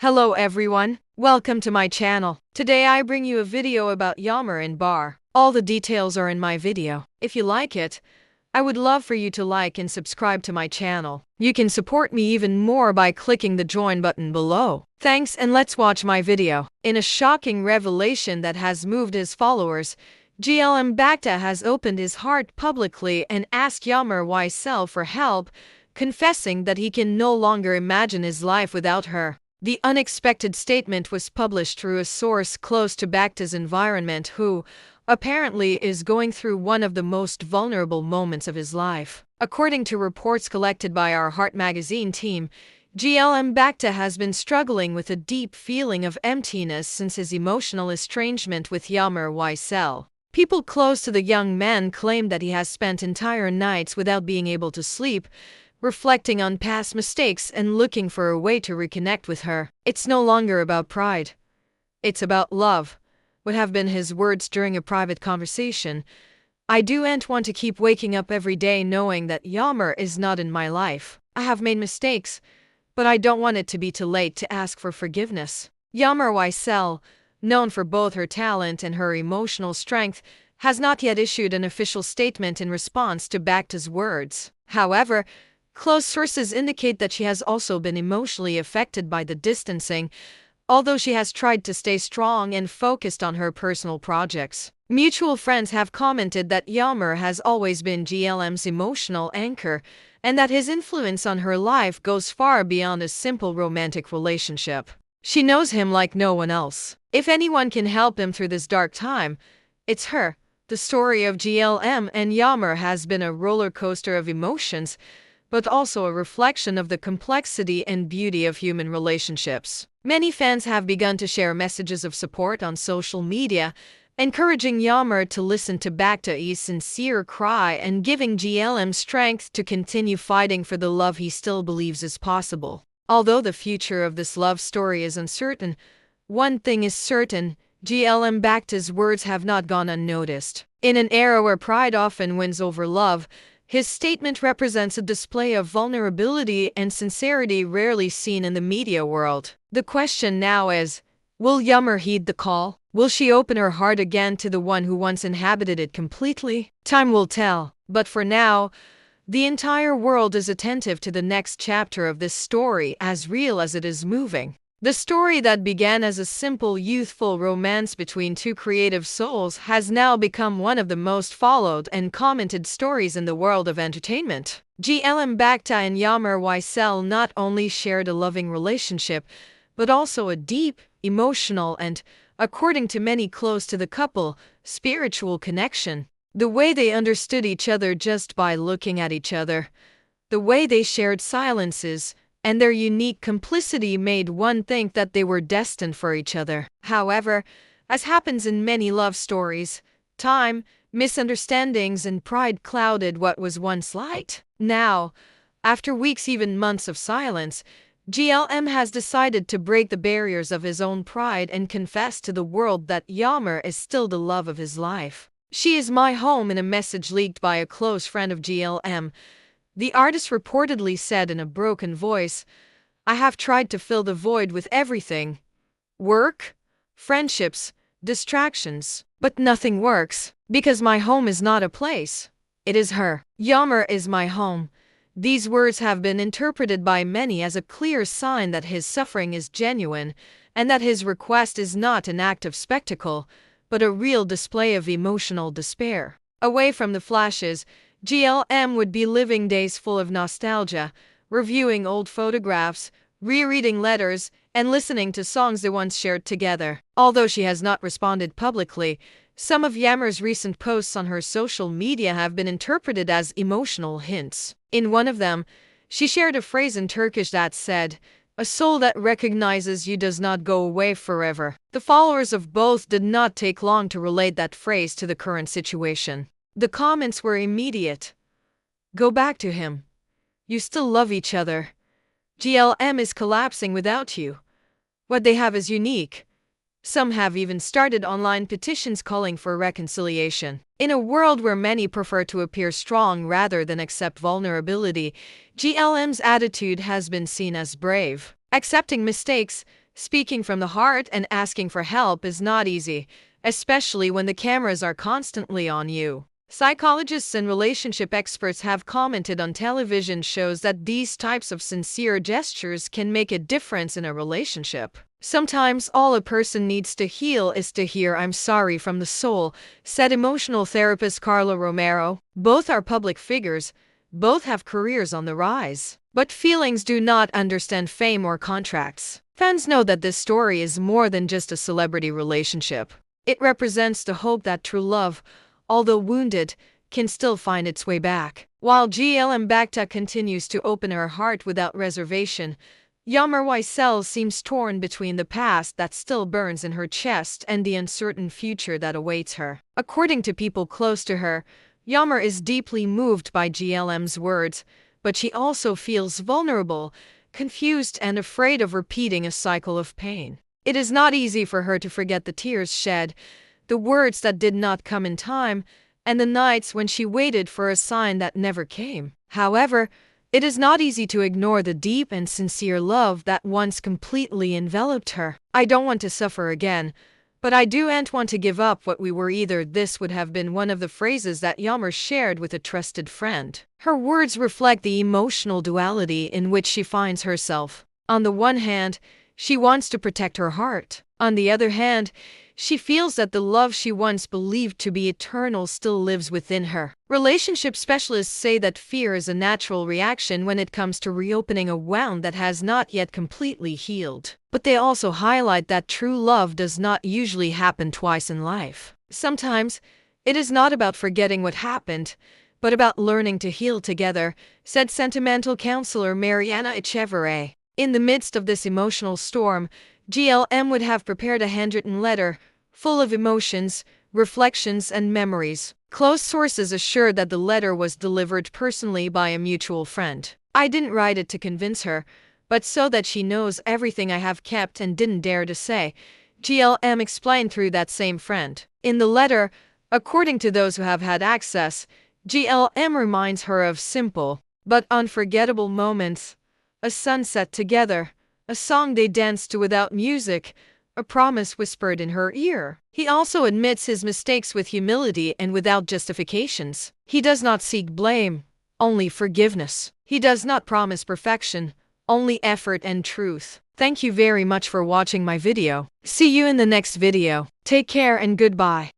Hello everyone, welcome to my channel. Today I bring you a video about Yammer in bar. All the details are in my video. If you like it, I would love for you to like and subscribe to my channel. You can support me even more by clicking the join button below. Thanks, and let's watch my video. In a shocking revelation that has moved his followers, GLMbaka has opened his heart publicly and asked Yammer for help, confessing that he can no longer imagine his life without her. The unexpected statement was published through a source close to Baka's environment, who apparently is going through one of the most vulnerable moments of his life. According to reports collected by our Heart magazine team, GLMbaka has been struggling with a deep feeling of emptiness since his emotional estrangement with Yammer. People close to the young man claim that he has spent entire nights without being able to sleep, reflecting on past mistakes and looking for a way to reconnect with her. It's no longer about pride. It's about love, would have been his words during a private conversation. I don't want to keep waking up every day knowing that Yammer is not in my life. I have made mistakes, but I don't want it to be too late to ask for forgiveness. Yammer, known for both her talent and her emotional strength, has not yet issued an official statement in response to Baka's words. However, close sources indicate that she has also been emotionally affected by the distancing, although she has tried to stay strong and focused on her personal projects. Mutual friends have commented that Yammer has always been GLM's emotional anchor, and that his influence on her life goes far beyond a simple romantic relationship. She knows him like no one else. If anyone can help him through this dark time, it's her. The story of GLM and Yammer has been a roller coaster of emotions, but also a reflection of the complexity and beauty of human relationships. Many fans have begun to share messages of support on social media, encouraging Yammer to listen to Baka's sincere cry and giving GLM strength to continue fighting for the love he still believes is possible. Although the future of this love story is uncertain, one thing is certain: GLMbaka's words have not gone unnoticed. In an era where pride often wins over love, his statement represents a display of vulnerability and sincerity rarely seen in the media world. The question now is, will Yammer heed the call? Will she open her heart again to the one who once inhabited it completely? Time will tell. But for now, the entire world is attentive to the next chapter of this story, as real as it is moving. The story that began as a simple youthful romance between two creative souls has now become one of the most followed and commented stories in the world of entertainment. GLMbaka and Yammer not only shared a loving relationship, but also a deep, emotional and, according to many close to the couple, spiritual connection. The way they understood each other just by looking at each other, the way they shared silences, and their unique complicity made one think that they were destined for each other. However, as happens in many love stories, time, misunderstandings, and pride clouded what was once light. Now, after weeks, even months of silence, GLM has decided to break the barriers of his own pride and confess to the world that Yammer is still the love of his life. She is my home. In a message leaked by a close friend of GLM, the artist reportedly said in a broken voice, "I have tried to fill the void with everything. Work, friendships, distractions. But nothing works, because my home is not a place. It is her. Yammer is my home." These words have been interpreted by many as a clear sign that his suffering is genuine, and that his request is not an act of spectacle, but a real display of emotional despair. Away from the flashes, GLM would be living days full of nostalgia, reviewing old photographs, rereading letters, and listening to songs they once shared together. Although she has not responded publicly, some of Yammer's recent posts on her social media have been interpreted as emotional hints. In one of them, she shared a phrase in Turkish that said, "A soul that recognizes you does not go away forever." The followers of both did not take long to relate that phrase to the current situation. The comments were immediate. "Go back to him. You still love each other. GLM is collapsing without you. What they have is unique." Some have even started online petitions calling for reconciliation. In a world where many prefer to appear strong rather than accept vulnerability, GLM's attitude has been seen as brave. Accepting mistakes, Speaking from the heart and asking for help is not easy, especially when the cameras are constantly on you. Psychologists and relationship experts have commented on television shows that these types of sincere gestures can make a difference in a relationship. Sometimes all a person needs to heal is to hear "I'm sorry" from the soul, said emotional therapist Carla Romero. Both are public figures, both have careers on the rise. But feelings do not understand fame or contracts. Fans know that this story is more than just a celebrity relationship. It represents the hope that true love, although wounded, can still find its way back. While GLMbaka continues to open her heart without reservation, Yammer seems torn between the past that still burns in her chest and the uncertain future that awaits her. According to people close to her, Yammer is deeply moved by GLM's words, but she also feels vulnerable, confused, and afraid of repeating a cycle of pain. It is not easy for her to forget the tears shed, the words that did not come in time, and the nights when she waited for a sign that never came. However, it is not easy to ignore the deep and sincere love that once completely enveloped her. "I don't want to suffer again, but I don't want to give up what we were either." This would have been one of the phrases that Yammer shared with a trusted friend. Her words reflect the emotional duality in which she finds herself. On the one hand, she wants to protect her heart. On the other hand, she feels that the love she once believed to be eternal still lives within her. Relationship specialists say that fear is a natural reaction when it comes to reopening a wound that has not yet completely healed. But they also highlight that true love does not usually happen twice in life. Sometimes, it is not about forgetting what happened, but about learning to heal together, said sentimental counselor Mariana Echeverre. In the midst of this emotional storm, GLM would have prepared a handwritten letter, full of emotions, reflections, and memories. Close sources assured that the letter was delivered personally by a mutual friend. "I didn't write it to convince her, but so that she knows everything I have kept and didn't dare to say," GLM explained through that same friend. In the letter, according to those who have had access, GLM reminds her of simple but unforgettable moments: a sunset together, a song they danced to without music, a promise whispered in her ear. He also admits his mistakes with humility and without justifications. He does not seek blame, only forgiveness. He does not promise perfection, only effort and truth. Thank you very much for watching my video. See you in the next video. Take care and goodbye.